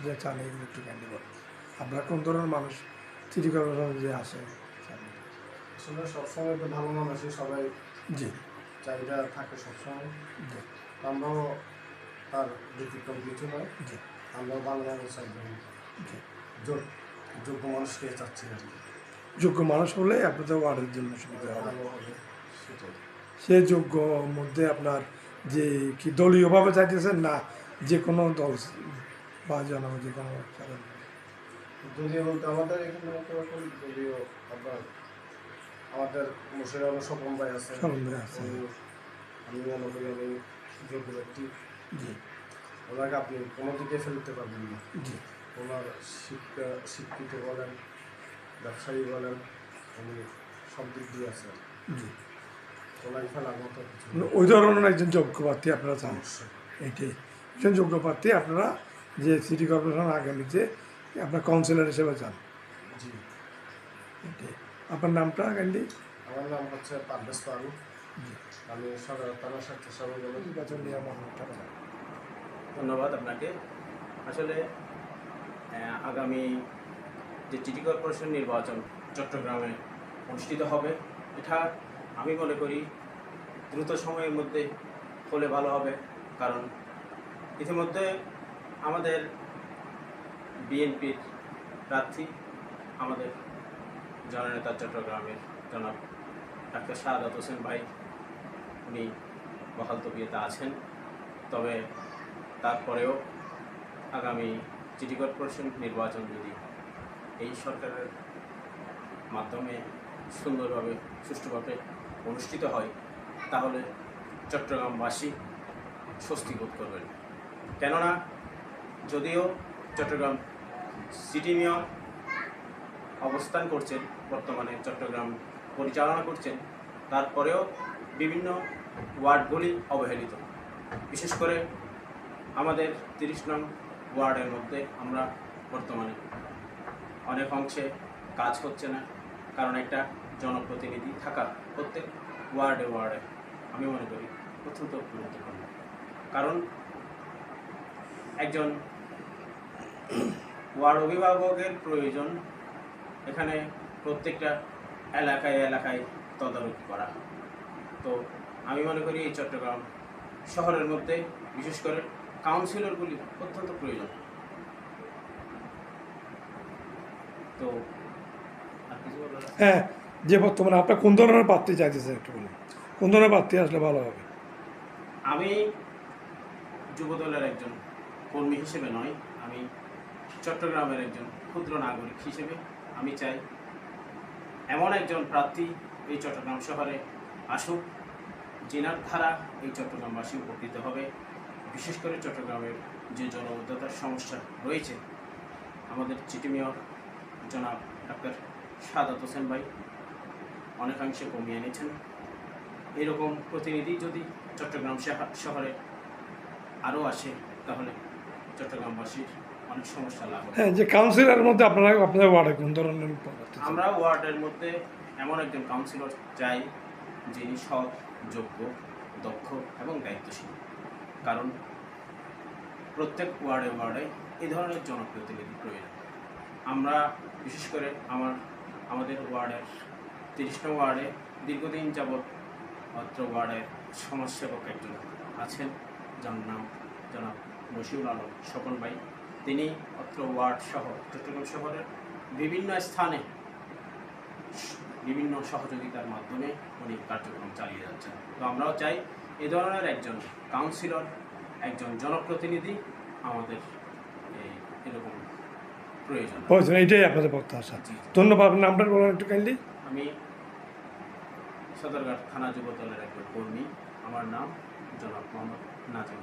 যে চান এগুলো একটু ক্যান্ডি বলেন। আপনারা কোন ধরনের মানুষ সিটি কর্পোরেশন যে আসে? আসলে সবসময় তো ভালো মানুষই সবাই জি চাহিদা থাকে সবসময়। জি আমরাও তার ব্যতিক্রম কিছু নয়। জি আমরাও বাংলাদেশ একজন জি যোগ্য মানুষকে চাচ্ছি আর কি। যোগ্য মানুষ হলে আপনাদের ওয়ার্ডের জন্য সুবিধা হবে। ভালো হবে সেটাই। সে যোগ্য মধ্যে আপনার যে কি দলীয়ভাবে চাইতেছেন না যে কোনো দল বা জনগণ যে কোনো সাধারণ মানুষ? দলীয় বলতে আমাদের এখানে মতো এখন দলীয় আপনার আমাদের মুর্শিদাবাদ স্বপন ভাই আছে। স্মরণ ভাই আছে। আমি মনে করি আমি যোগ্য ব্যক্তি। জি ওনাকে আপনি কোনো দিকে ফেলতে পারবেন না। জি ওনার শিক্ষিত বলেন, ব্যবসায়ী বলেন, উনি সব দিক দিয়ে আছে। জি ওনাকে ফেলার মতো কিছু মানে নেই। ওই ধরনের একজন যোগ্য প্রার্থী আপনারা চান? অবশ্যই। এইটাই একজন যোগ্য প্রার্থী আপনারা যে সিটি কর্পোরেশন আগামীতে আপনার কাউন্সিলর হিসেবে চান। জি, এটাই। আপনার নামটা ক্যান্ডি? আমার নাম হচ্ছে পারভেজ ফারুক। জি আমি সদর থানা স্বেচ্ছাসেবক দলের নির্বাচন নিয়ম অনেকটা চান। ধন্যবাদ আপনাকে। আসলে আগামী যে সিটি কর্পোরেশন নির্বাচন চট্টগ্রামে অনুষ্ঠিত হবে, এটা আমি মনে করি দ্রুত সময়ের মধ্যে হলে ভালো হবে। কারণ ইতিমধ্যে আমাদের বিএনপির প্রার্থী, আমাদের জননেতা চট্টগ্রামের জনাব ডাক্তার শাহাদাত হোসেন ভাই, উনি বহালতবিয়তে আছেন। তবে তারপরেও আগামী সিটি কর্পোরেশন নির্বাচন যদি এই সরকারের মাধ্যমে সুন্দরভাবে সুষ্ঠুভাবে অনুষ্ঠিত হয়, তাহলে চট্টগ্রামবাসী স্বস্তি বোধ করবেন। কেননা যদিও চট্টগ্রাম সিটি মেয়র অবস্থান করছেন, বর্তমানে চট্টগ্রাম পরিচালনা করছেন, তারপরেও বিভিন্ন ওয়ার্ডগুলি অবহেলিত। বিশেষ করে আমাদের 30 নং ওয়ার্ডের মধ্যে আমরা বর্তমানে অনেক অংশে কাজ হচ্ছে না, কারণ একটা জনপ্রতিনিধি থাকা প্রত্যেক ওয়ার্ডে ওয়ার্ডে আমি মনে করি অত্যন্ত গুরুত্বপূর্ণ। কারণ একজন ওয়ার্ড অভিভাবকের প্রয়োজন এখানে প্রত্যেকটা এলাকায় এলাকায় তদারকি করা। তো আমি মনে করি এই চট্টগ্রাম শহরের মধ্যে বিশেষ করে কাউন্সিলরগুলি অত্যন্ত প্রয়োজন। তো আর কিছু বলার আছে? হ্যাঁ, যে বর্তমানে আপনার কোন ধরনের প্রার্থী চাইতেছেন একটু বলুন, কোন ধরনের প্রার্থী আসলে ভালো হবে? আমি যুবদলের একজন কর্মী হিসেবে নয়, আমি চট্টগ্রামের একজন ক্ষুদ্র নাগরিক হিসেবে আমি চাই এমন একজন প্রার্থী এই চট্টগ্রাম শহরে আসুক, যেনার ধারা এই চট্টগ্রামবাসী উপকৃত হবে। বিশেষ করে চট্টগ্রামের যে জনবদ্ধতার সমস্যা রয়েছে, আমাদের সিটি মেয়র জনাব ডাক্তার শাহাদাত হোসেন ভাই অনেকাংশে কমিয়ে এনেছেন। এরকম প্রতিনিধি যদি চট্টগ্রাম শহরে আরও আসে, তাহলে চট্টগ্রামবাসীর অনেক সমস্যা লাভ হবে। হ্যাঁ, যে কাউন্সিলরের মধ্যে আপনারা আপনাদের ওয়ার্ডে কোন ধরনের প্রার্থী চান? আমরা ওয়ার্ডের মধ্যে এমন একজন কাউন্সিলর চাই যিনি সৎ, যোগ্য, দক্ষ এবং দায়িত্বশীল। কারণ প্রত্যেক ওয়ার্ডে ওয়ার্ডে এই ধরনের জনপ্রতিনিধি প্রয়োজন। আমরা বিশেষ করে আমাদের ওয়ার্ডের 30 নং ওয়ার্ডে দীর্ঘদিন যাবৎ অত্র ওয়ার্ডের সমাজসেবক একজন আছেন, যার নাম জনাব মশিউল আলম স্বপন ভাই। তিনি অত্র ওয়ার্ড সহ চট্টগ্রাম শহরের বিভিন্ন স্থানে বিভিন্ন সহযোগিতার মাধ্যমে উনি কার্যক্রম চালিয়ে যাচ্ছেন। তো আমরাও চাই এ ধরনের একজন কাউন্সিলর, একজন জনপ্রতিনিধি আমাদের এরকম প্রয়োজন। এইটাই আপনাদের প্রত্যাশা। জি। ধন্যবাদ। আপনার নামটা বলুন একটু কাইন্ডলি। আমি সদরঘাট থানা যুব দলের একজন কর্মী। আমার নাম জনাব মোহাম্মদ নাজিম।